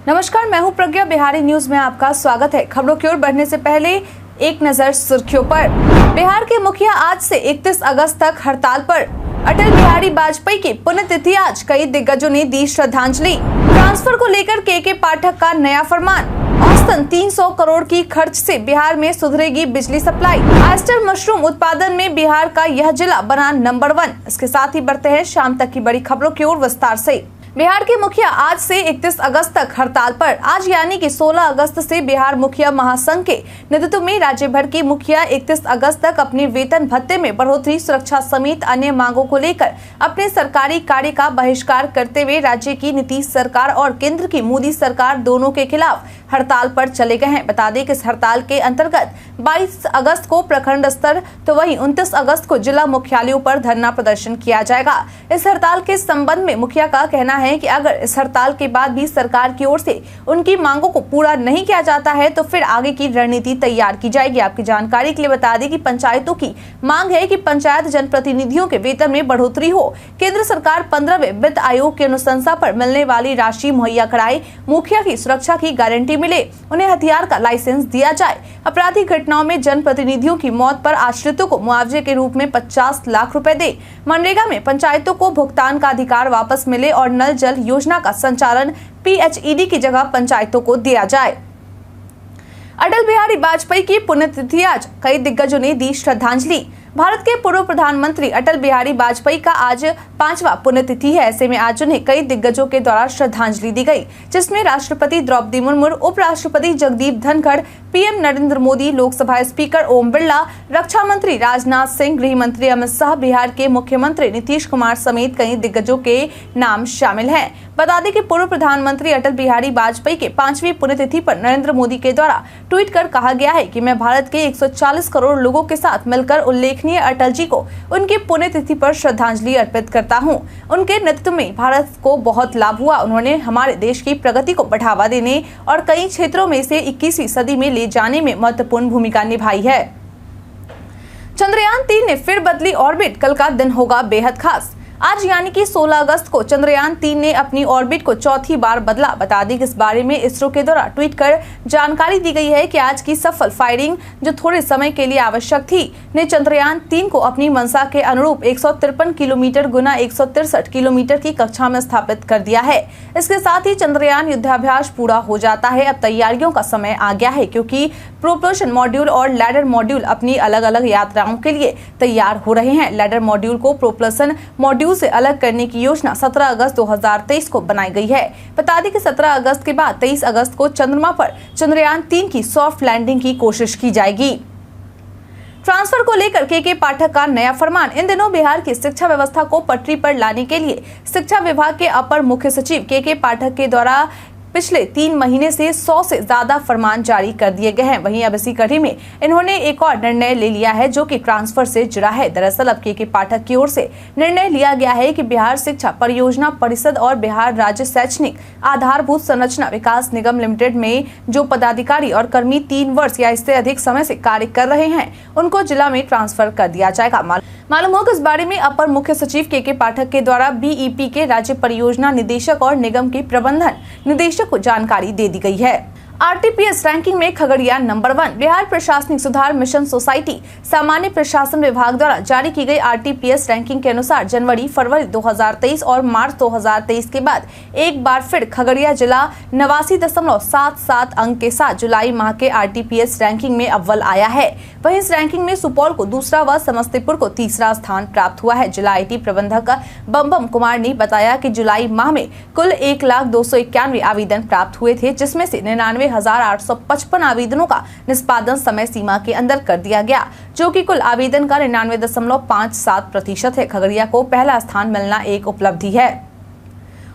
नमस्कार, मैं हूं प्रज्ञा। बिहारी न्यूज में आपका स्वागत है। खबरों की ओर बढ़ने से पहले एक नजर सुर्खियों पर। बिहार के मुखिया आज से 31 अगस्त तक हड़ताल पर। अटल बिहारी वाजपेयी की पुण्यतिथि आज, कई दिग्गजों ने दी श्रद्धांजलि। ट्रांसफर को लेकर के पाठक का नया फरमान। औसतन 300 करोड़ की खर्च से बिहार में सुधरेगी बिजली सप्लाई। ऑयस्टर मशरूम उत्पादन में बिहार का यह जिला बना नंबर 1। इसके साथ ही बढ़ते हैं शाम तक की बड़ी खबरों की ओर विस्तार से। बिहार के मुखिया आज से 31 अगस्त तक हड़ताल पर। आज यानी कि 16 अगस्त से बिहार मुखिया महासंघ के नेतृत्व में राज्य भर के मुखिया 31 अगस्त तक अपने वेतन भत्ते में बढ़ोतरी, सुरक्षा समेत अन्य मांगों को लेकर अपने सरकारी कार्य का बहिष्कार करते हुए राज्य की नीतीश सरकार और केंद्र की मोदी सरकार दोनों के खिलाफ हड़ताल पर चले गए हैं। बता दें कि इस हड़ताल के अंतर्गत 22 अगस्त को प्रखंड स्तर तो वहीं 29 अगस्त को जिला मुख्यालयों पर धरना प्रदर्शन किया जाएगा। इस हड़ताल के संबंध में मुखिया का कहना है कि अगर इस हड़ताल के बाद भी सरकार की ओर से उनकी मांगों को पूरा नहीं किया जाता है तो फिर आगे की रणनीति तैयार की जाएगी। आपकी जानकारी के लिए बता दें कि पंचायतों की मांग है कि पंचायत जनप्रतिनिधियों के वेतन में बढ़ोतरी हो। केंद्र सरकार 15वें वित्त आयोग की अनुशंसा पर मिलने वाली राशि मुहैया कराए। मुखिया की सुरक्षा की गारंटी मिले। उन्हें हथियार का लाइसेंस दिया जाए। आपराधिक घटनाओं में जनप्रतिनिधियों की मौत पर आश्रितों को मुआवजे के रूप में 50 लाख रुपए दे। मनरेगा में पंचायतों को भुगतान का अधिकार वापस मिले और नल जल योजना का संचालन PHED की जगह पंचायतों को दिया जाए। अटल बिहारी वाजपेयी की पुण्यतिथि आज, कई दिग्गजों ने दी श्रद्धांजलि। भारत के पूर्व प्रधानमंत्री अटल बिहारी वाजपेयी का आज 5वां पुण्यतिथि है। ऐसे में आज उन्हें कई दिग्गजों के द्वारा श्रद्धांजलि दी गई, जिसमें राष्ट्रपति द्रौपदी मुर्मू, उपराष्ट्रपति जगदीप धनखड़, PM नरेंद्र मोदी, लोकसभा स्पीकर ओम बिरला, रक्षा मंत्री राजनाथ सिंह, गृह मंत्री अमित शाह, बिहार के मुख्यमंत्री नीतीश कुमार समेत कई दिग्गजों के नाम शामिल हैं। बता दें कि पूर्व प्रधानमंत्री अटल बिहारी वाजपेयी के 5वीं पुण्यतिथि पर नरेंद्र मोदी के द्वारा ट्वीट कर कहा गया है कि मैं भारत के 140 करोड़ लोगों के साथ मिलकर उल्लेखनीय अटल जी को उनकी पुण्यतिथि पर श्रद्धांजलि अर्पित करता हूं। उनके नेतृत्व में भारत को बहुत लाभ हुआ। उन्होंने हमारे देश की प्रगति को बढ़ावा देने और कई क्षेत्रों में से 21वीं सदी में ले जाने में महत्वपूर्ण भूमिका निभाई है। चंद्रयान 3 ने फिर बदली ऑर्बिट। कल का दिन होगा बेहद खास। आज यानी कि 16 अगस्त को चंद्रयान 3 ने अपनी ऑर्बिट को चौथी बार बदला। बता दें कि इस बारे में इसरो के द्वारा ट्वीट कर जानकारी दी गई है कि आज की सफल फायरिंग, जो थोड़े समय के लिए आवश्यक थी, ने चंद्रयान 3 को अपनी मंशा के अनुरूप 153 किलोमीटर गुना 163 किलोमीटर की कक्षा में स्थापित कर दिया है। इसके साथ ही चंद्रयान युद्धाभ्यास पूरा हो जाता है। अब तैयारियों का समय आ गया है, क्योंकि प्रोपल्शन मॉड्यूल और लैडर मॉड्यूल अपनी अलग अलग यात्राओं के लिए तैयार हो रहे हैं। लैडर मॉड्यूल को प्रोपल्शन मॉड्यूल से अलग करने की योजना 17 अगस्त 2023 को बनाई गई है। बता दें कि 17 अगस्त के बाद 23 अगस्त को चंद्रमा पर चंद्रयान 3 की सॉफ्ट लैंडिंग की कोशिश की जाएगी। ट्रांसफर को लेकर के पाठक का नया फरमान। इन दिनों बिहार की शिक्षा व्यवस्था को पटरी पर लाने के लिए शिक्षा विभाग के अपर मुख्य सचिव के पाठक के द्वारा पिछले 3 महीने से 100 से ज्यादा फरमान जारी कर दिए गए हैं। वहीं अब इसी कड़ी में इन्होंने एक और निर्णय ले लिया है, जो कि ट्रांसफर से जुड़ा है। दरअसल अब के पाठक की ओर से निर्णय लिया गया है कि बिहार शिक्षा परियोजना परिषद और बिहार राज्य शैक्षणिक आधारभूत संरचना विकास निगम लिमिटेड में जो पदाधिकारी और कर्मी 3 वर्ष या इससे अधिक समय से कार्य कर रहे हैं, उनको जिला में ट्रांसफर कर दिया जाएगा। मालूम हो कि इस बारे में अपर मुख्य सचिव के पाठक के द्वारा BEP के राज्य परियोजना निदेशक और निगम के प्रबंधन निदेशक को जानकारी दे दी गई है। RTPS रैंकिंग में खगड़िया नंबर 1। बिहार प्रशासनिक सुधार मिशन सोसाइटी सामान्य प्रशासन विभाग द्वारा जारी की गई RTPS रैंकिंग के अनुसार जनवरी, फरवरी 2023 और मार्च 2023 के बाद एक बार फिर खगड़िया जिला 89.77 अंक के साथ जुलाई माह के RTPS रैंकिंग में अव्वल आया है। वहीं इस रैंकिंग में सुपौल को दूसरा व समस्तीपुर को तीसरा स्थान प्राप्त हुआ है। जिला IT प्रबंधक बम कुमार ने बताया कि जुलाई माह में कुल 1,291 आवेदन प्राप्त हुए थे, जिसमें से 99,855 आवेदनों का निष्पादन समय सीमा के अंदर कर दिया गया, जो कि कुल आवेदन का 99.57% है। खगड़िया को पहला स्थान मिलना एक उपलब्धि है।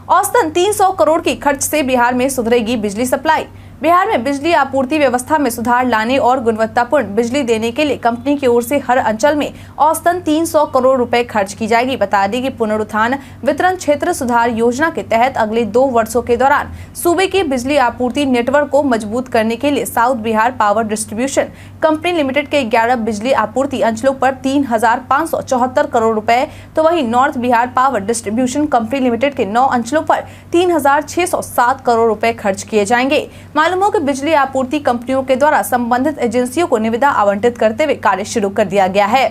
औसतन 300 करोड़ की खर्च से बिहार में सुधरेगी बिजली सप्लाई। बिहार में बिजली आपूर्ति व्यवस्था में सुधार लाने और गुणवत्तापूर्ण बिजली देने के लिए कंपनी की ओर से हर अंचल में औसतन 300 करोड़ रुपए खर्च की जाएगी। बता दें कि पुनरुत्थान वितरण क्षेत्र सुधार योजना के तहत अगले 2 वर्षों के दौरान सूबे के बिजली आपूर्ति नेटवर्क को मजबूत करने के लिए south Bihar power distribution company limited के 11 बिजली आपूर्ति अंचलों पर 3,574 करोड़ रुपए, तो वहीं north Bihar power distribution company limited के 9 अंचलों पर 3,607 करोड़ रुपए खर्च किए जाएंगे। मालूम हो कि बिजली आपूर्ति कंपनियों के द्वारा संबंधित एजेंसियों को निविदा आवंटित करते हुए कार्य शुरू कर दिया गया है।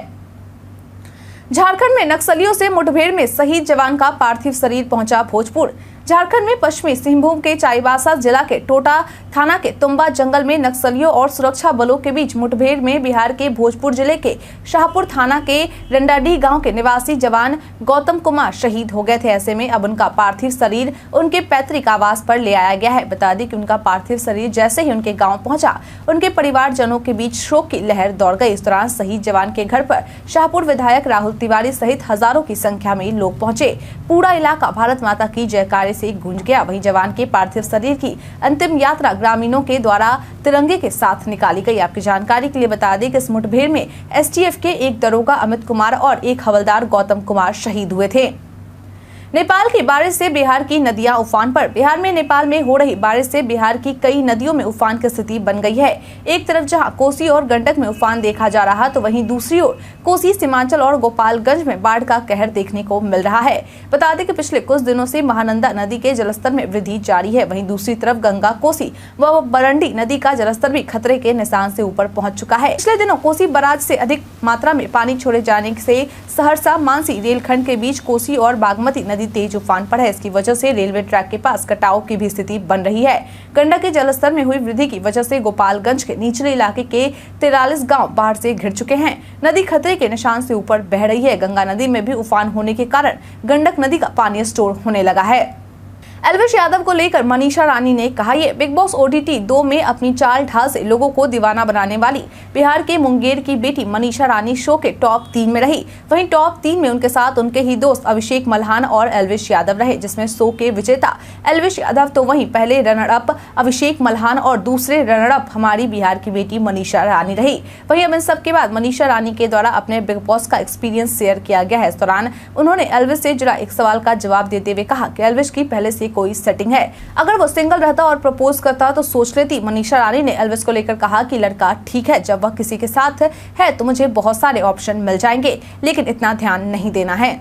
झारखंड में नक्सलियों से मुठभेड़ में शहीद जवान का पार्थिव शरीर पहुंचा भोजपुर। झारखंड में पश्चिमी सिंहभूम के चाईबासा जिला के टोटा थाना के तुम्बा जंगल में नक्सलियों और सुरक्षा बलों के बीच मुठभेड़ में बिहार के भोजपुर जिले के शाहपुर थाना के रंडाडीह गांव के निवासी जवान गौतम कुमार शहीद हो गए थे। ऐसे में अब उनका पार्थिव शरीर उनके पैतृक आवास पर ले आया गया है। बता दें कि उनका पार्थिव शरीर जैसे ही उनके गाँव पहुंचा, उनके परिवारजनों के बीच शोक की लहर दौड़ गई। इस दौरान शहीद जवान के घर पर शाहपुर विधायक राहुल तिवारी सहित हजारों की संख्या में लोग पहुंचे। पूरा इलाका भारत माता की जयकारे से गूंज गया। वहीं जवान के पार्थिव शरीर की अंतिम यात्रा ग्रामीणों के द्वारा तिरंगे के साथ निकाली गई। आपकी जानकारी के लिए बता दें कि इस मुठभेड़ में एसटीएफ के एक दरोगा अमित कुमार और एक हवलदार गौतम कुमार शहीद हुए थे। नेपाल की बारिश से बिहार की नदियां उफान पर। बिहार में नेपाल में हो रही बारिश से बिहार की कई नदियों में उफान की स्थिति बन गई है। एक तरफ जहां कोसी और गंडक में उफान देखा जा रहा, तो वहीं दूसरी ओर कोसी, सीमांचल और गोपालगंज में बाढ़ का कहर देखने को मिल रहा है। बता दें कि पिछले कुछ दिनों से महानंदा नदी के जलस्तर में वृद्धि जारी है। वहीं दूसरी तरफ गंगा, कोसी व बरंडी नदी का जलस्तर भी खतरे के निशान से ऊपर पहुंच चुका है। पिछले दिनों कोसी बराज से अधिक मात्रा में पानी छोड़े जाने से सहरसा मानसी रेलखंड के बीच कोसी और बागमती नदी तेज उफान पर है। इसकी वजह से रेलवे ट्रैक के पास कटाव की भी स्थिति बन रही है। गंडक के जलस्तर में हुई वृद्धि की वजह से गोपालगंज के निचले इलाके के 43 गांव बाढ़ से घिर चुके हैं। नदी खतरे के निशान से ऊपर बह रही है। गंगा नदी में भी उफान होने के कारण गंडक नदी का पानी स्टोर होने लगा है। एल्विश यादव को लेकर मनीषा रानी ने कहा, ये बिग बॉस OTT 2 में अपनी चाल ढाल से लोगों को दीवाना बनाने वाली बिहार के मुंगेर की बेटी मनीषा रानी शो के टॉप 3 में रही। वहीं टॉप 3 में उनके साथ उनके ही दोस्त अभिषेक मल्हान और एल्विश यादव रहे, जिसमें शो के विजेता एल्विश यादव, तो वहीं पहले रनर अप अभिषेक मल्हान और दूसरे रनर अप हमारी बिहार की बेटी मनीषा रानी रही। वहीं अब इन सब के बाद मनीषा रानी के द्वारा अपने बिग बॉस का एक्सपीरियंस शेयर किया गया है। इस दौरान उन्होंने एल्विश से जुड़ा एक सवाल का जवाब देते हुए कहा कि एल्विश की पहले से कोई सेटिंग है, अगर वो सिंगल रहता और प्रपोज करता तो सोच लेती। मनीषा रानी ने एल्विश को लेकर कहा कि लड़का ठीक है, जब वह किसी के साथ है तो मुझे बहुत सारे ऑप्शन मिल जाएंगे, लेकिन इतना ध्यान नहीं देना है।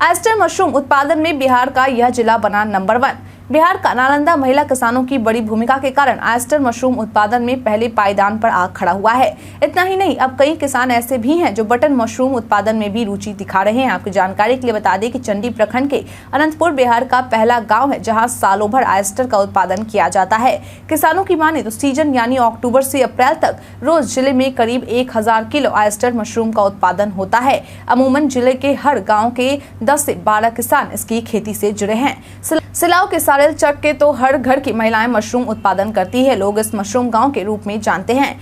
ऑयस्टर मशरूम उत्पादन में बिहार का यह जिला बना नंबर 1। बिहार का नालंदा महिला किसानों की बड़ी भूमिका के कारण ऑयस्टर मशरूम उत्पादन में पहले पायदान पर आ खड़ा हुआ है। इतना ही नहीं, अब कई किसान ऐसे भी हैं जो बटन मशरूम उत्पादन में भी रुचि दिखा रहे हैं। आपकी जानकारी के लिए बता दें कि चंडी प्रखंड के अनंतपुर बिहार का पहला गांव है जहां सालों भर ऑयस्टर का उत्पादन किया जाता है। किसानों की माने तो सीजन यानी अक्टूबर से अप्रैल तक रोज जिले में करीब 1000 किलो ऑयस्टर मशरूम का उत्पादन होता है। अमूमन जिले के हर गाँव के 10 से 12 किसान इसकी खेती से जुड़े हैं। सिलाव के सारेल चक के तो हर घर की महिलाएं मशरूम उत्पादन करती है। लोग इस मशरूम गांव के रूप में जानते हैं।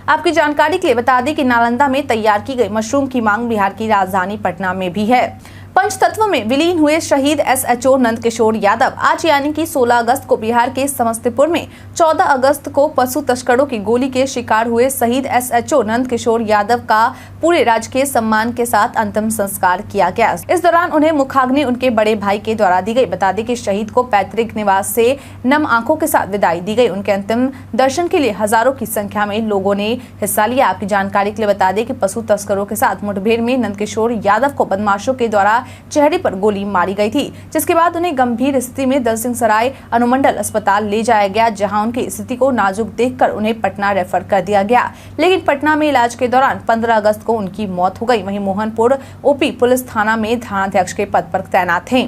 आपकी जानकारी के लिए बता दें कि नालंदा में तैयार की गई मशरूम की मांग बिहार की राजधानी पटना में भी है। पंचतत्व में विलीन हुए शहीद SHO नंदकिशोर यादव आज यानी कि 16 अगस्त को बिहार के समस्तीपुर में, 14 अगस्त को पशु तस्करों की गोली के शिकार हुए शहीद SHO नंदकिशोर यादव का पूरे राजकीय सम्मान के साथ अंतिम संस्कार किया गया। इस दौरान उन्हें मुखाग्नि उनके बड़े भाई के द्वारा दी गई। बता दें कि शहीद को पैतृक निवास से नम आंखों के साथ विदाई दी गई। उनके अंतिम दर्शन के लिए हजारों की संख्या में लोगों ने हिस्सा लिया। आपकी जानकारी के लिए बता दें कि पशु तस्करों के साथ मुठभेड़ में नंदकिशोर यादव को बदमाशों के द्वारा चेहरे पर गोली मारी गई थी, जिसके बाद उन्हें गंभीर स्थिति में दलसिंह सराय अनुमंडल अस्पताल ले जाया गया, जहां उनकी स्थिति को नाजुक देखकर उन्हें पटना रेफर कर दिया गया। लेकिन पटना में इलाज के दौरान 15 अगस्त को उनकी मौत हो गई। वहीं मोहनपुर OP पुलिस थाना में थानाध्यक्ष के पद पर तैनात थे।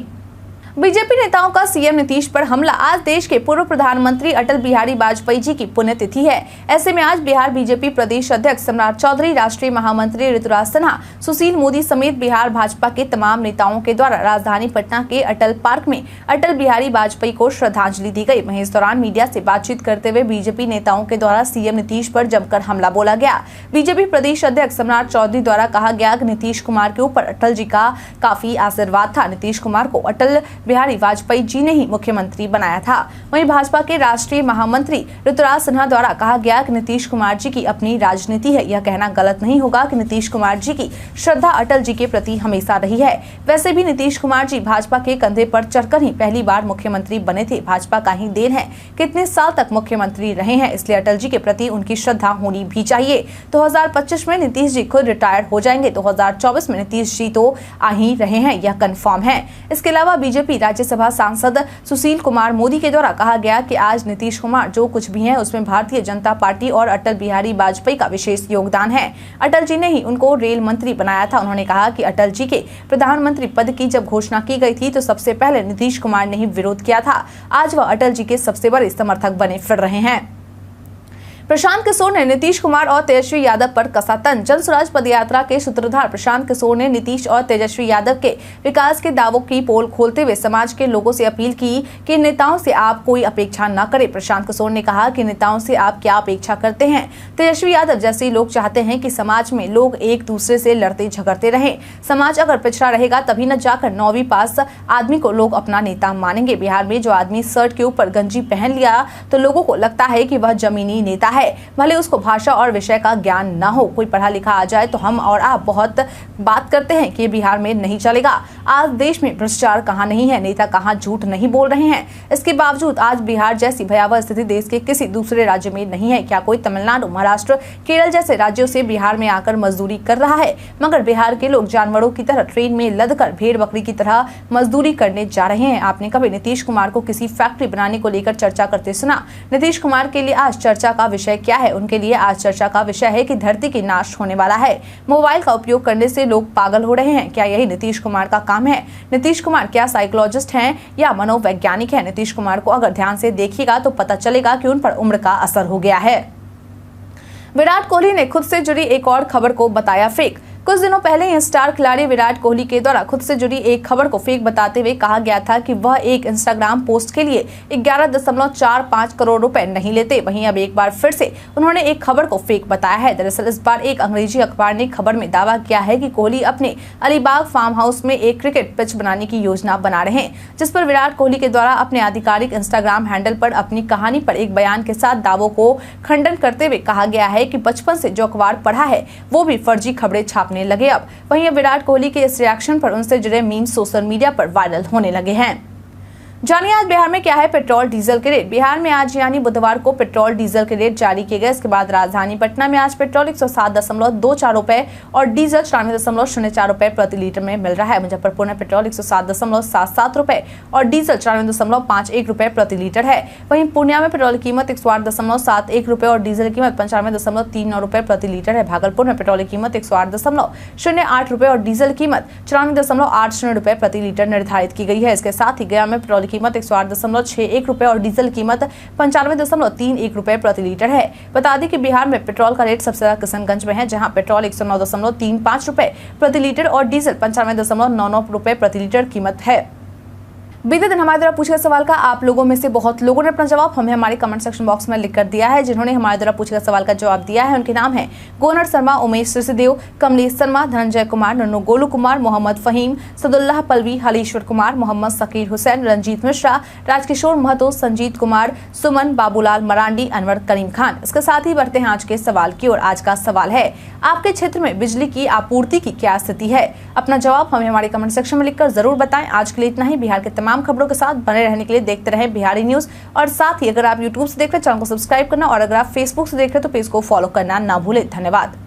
बीजेपी नेताओं का सीएम नीतीश पर हमला। आज देश के पूर्व प्रधानमंत्री अटल बिहारी वाजपेयी जी की पुण्यतिथि है। ऐसे में आज बिहार बीजेपी प्रदेश अध्यक्ष सम्राट चौधरी, राष्ट्रीय महामंत्री ऋतुराज सिन्हा, सुशील मोदी समेत बिहार भाजपा के तमाम नेताओं के द्वारा राजधानी पटना के अटल पार्क में अटल बिहारी वाजपेयी को श्रद्धांजलि दी गई। वहीं इस दौरान मीडिया से बातचीत करते हुए बीजेपी नेताओं के द्वारा सीएम नीतीश पर जमकर हमला बोला गया। बीजेपी प्रदेश अध्यक्ष सम्राट चौधरी द्वारा कहा गया कि नीतीश कुमार के ऊपर अटल जी का काफी आशीर्वाद था। नीतीश कुमार को अटल बिहारी वाजपेयी जी ने ही मुख्यमंत्री बनाया था। वहीं भाजपा के राष्ट्रीय महामंत्री ऋतुराज सिन्हा द्वारा कहा गया कि नीतीश कुमार जी की अपनी राजनीति है। यह कहना गलत नहीं होगा कि नीतीश कुमार जी की श्रद्धा अटल जी के प्रति हमेशा रही है। वैसे भी नीतीश कुमार जी भाजपा के कंधे पर चढ़कर ही पहली बार मुख्यमंत्री बने थे। भाजपा का ही देन है, कितने साल तक मुख्यमंत्री रहे हैं, इसलिए अटल जी के प्रति उनकी श्रद्धा होनी भी चाहिए। 2025 में नीतीश जी खुद रिटायर हो जाएंगे। 2024 में नीतीश जी तो आ ही रहे हैं, यह कंफर्म है। इसके अलावा बीजेपी राज्यसभा सांसद सुशील कुमार मोदी के द्वारा कहा गया कि आज नीतीश कुमार जो कुछ भी है उसमें भारतीय जनता पार्टी और अटल बिहारी वाजपेयी का विशेष योगदान है। अटल जी ने ही उनको रेल मंत्री बनाया था। उन्होंने कहा कि अटल जी के प्रधानमंत्री पद की जब घोषणा की गई थी तो सबसे पहले नीतीश कुमार ने ही विरोध किया था। आज वह अटल जी के सबसे बड़े समर्थक बने फिर रहे हैं। प्रशांत किशोर ने नीतीश कुमार और तेजस्वी यादव पर कसा तंज। जन स्वराज पदयात्रा के सूत्रधार प्रशांत किशोर ने नीतीश और तेजस्वी यादव के विकास के दावों की पोल खोलते हुए समाज के लोगों से अपील की कि नेताओं से आप कोई अपेक्षा न करें। प्रशांत किशोर ने कहा कि नेताओं से आप क्या अपेक्षा करते हैं। तेजस्वी यादव जैसे लोग चाहते हैं कि समाज में लोग एक दूसरे से लड़ते झगड़ते रहें। समाज अगर पिछड़ा रहेगा तभी न जाकर 9वीं पास आदमी को लोग अपना नेता मानेंगे। बिहार में जो आदमी शर्ट के ऊपर गंजी पहन लिया तो लोगों को लगता है कि वह जमीनी नेता है, भले उसको भाषा और विषय का ज्ञान न हो। कोई पढ़ा लिखा आ जाए तो हम और आप बहुत बात करते हैं कि बिहार में नहीं चलेगा। आज देश में भ्रष्टाचार कहाँ नहीं है, नेता कहाँ झूठ नहीं बोल रहे हैं। इसके बावजूद आज बिहार जैसी भयावह स्थिति देश के किसी दूसरे राज्य में नहीं है। क्या कोई तमिलनाडु, महाराष्ट्र, केरल जैसे राज्यों से बिहार में आकर मजदूरी कर रहा है? मगर बिहार के लोग जानवरों की तरह ट्रेन में लदकर भेड़ बकरी की तरह मजदूरी करने जा रहे हैं। आपने कभी नीतीश कुमार को किसी फैक्ट्री बनाने को लेकर चर्चा करते सुना? नीतीश कुमार के लिए आज चर्चा का विषय क्या है? उनके लिए आज चर्चा का विषय है कि धरती की नाश होने वाला है। मोबाइल का उपयोग करने से लोग पागल हो रहे हैं। क्या यही नीतीश कुमार का काम है? नीतीश कुमार क्या साइकोलॉजिस्ट हैं या मनोवैज्ञानिक हैं? नीतीश कुमार को अगर ध्यान से देखिएगा तो पता चलेगा कि उन पर उम्र का असर हो गया है। विराट कोहली ने खुद से जुड़ी एक और खबर को बताया फेक। कुछ दिनों पहले ही स्टार खिलाड़ी विराट कोहली के द्वारा खुद से जुड़ी एक खबर को फेक बताते हुए कहा गया था कि वह एक इंस्टाग्राम पोस्ट के लिए 11.45 करोड़ रुपए नहीं लेते। वहीं अब एक बार फिर से उन्होंने एक खबर को फेक बताया है। दरअसल इस बार एक अंग्रेजी अखबार ने खबर में दावा किया है कि कोहली अपने अलीबाग फार्म हाउस में एक क्रिकेट पिच बनाने की योजना बना रहे हैं, जिस पर विराट कोहली के द्वारा अपने आधिकारिक इंस्टाग्राम हैंडल पर अपनी कहानी पर एक बयान के साथ दावों को खंडन करते हुए कहा गया है कि बचपन से जो अखबार पढ़ा है वो भी फर्जी खबरें छापने लगे। अब वहीं विराट कोहली के इस रिएक्शन पर उनसे जुड़े मीम्स सोशल मीडिया पर वायरल होने लगे हैं। जानिए आज बिहार में क्या है पेट्रोल डीजल के रेट। बिहार में आज यानी बुधवार को पेट्रोल डीजल के रेट जारी किए गए। इसके बाद राजधानी पटना में आज पेट्रोल 107.24 रुपए और डीजल 94.04 रुपए प्रति लीटर में मिल रहा है। मुजफ्फरपुर में पेट्रोल 107.77 रुपए और डीजल 94.51 रुपए प्रति लीटर है। वहीं पूर्णिया में पेट्रोल की कीमत 108.71 रुपए और डीजल की कीमत 95.39 रुपए प्रति लीटर है। भागलपुर में पेट्रोल की कीमत 108.08 रुपए और डीजल की कीमत 94.80 रुपए प्रति लीटर निर्धारित की गई है। इसके साथ ही गया में पेट्रोल कीमत 108.61 रुपए और डीजल कीमत 95.31 रुपए प्रति लीटर है। बता दें कि बिहार में पेट्रोल का रेट सबसे ज्यादा किशनगंज में है, जहां पेट्रोल 109.35 रुपए प्रति लीटर और डीजल 95.99 रुपए प्रति लीटर कीमत है। बीते दिन हमारे द्वारा पूछे गए सवाल का आप लोगों में से बहुत लोगों ने अपना जवाब हमें हमारे कमेंट सेक्शन बॉक्स में लिख कर दिया है। जिन्होंने हमारे द्वारा पूछे गए सवाल का जवाब दिया है उनके नाम है गोनर शर्मा, उमेश सिसदेव, कमलेश शर्मा, धनंजय कुमार, नन्नू गोलू कुमार, मोहम्मद फहीम, सदुल्लाह पलवी, हलीश्वर कुमार, मोहम्मद सकीर हुसैन, रंजीत मिश्रा, राजकिशोर महतो, संजीत कुमार, सुमन, बाबूलाल मरांडी, अनवर करीम खान। इसके साथ ही बढ़ते हैं आज के सवाल की ओर। आज का सवाल है, आपके क्षेत्र में बिजली की आपूर्ति की क्या स्थिति है? अपना जवाब हमें हमारे कमेंट सेक्शन में लिखकर जरूर बताएं। आज के लिए इतना ही। बिहार के तमाम खबरों के साथ बने रहने के लिए देखते रहें बिहारी न्यूज। और साथ ही अगर आप यूट्यूब से देख रहे हैं चैनल को सब्सक्राइब करना और अगर आप फेसबुक से देख रहे हैं तो पेज को फॉलो करना ना भूलें। धन्यवाद।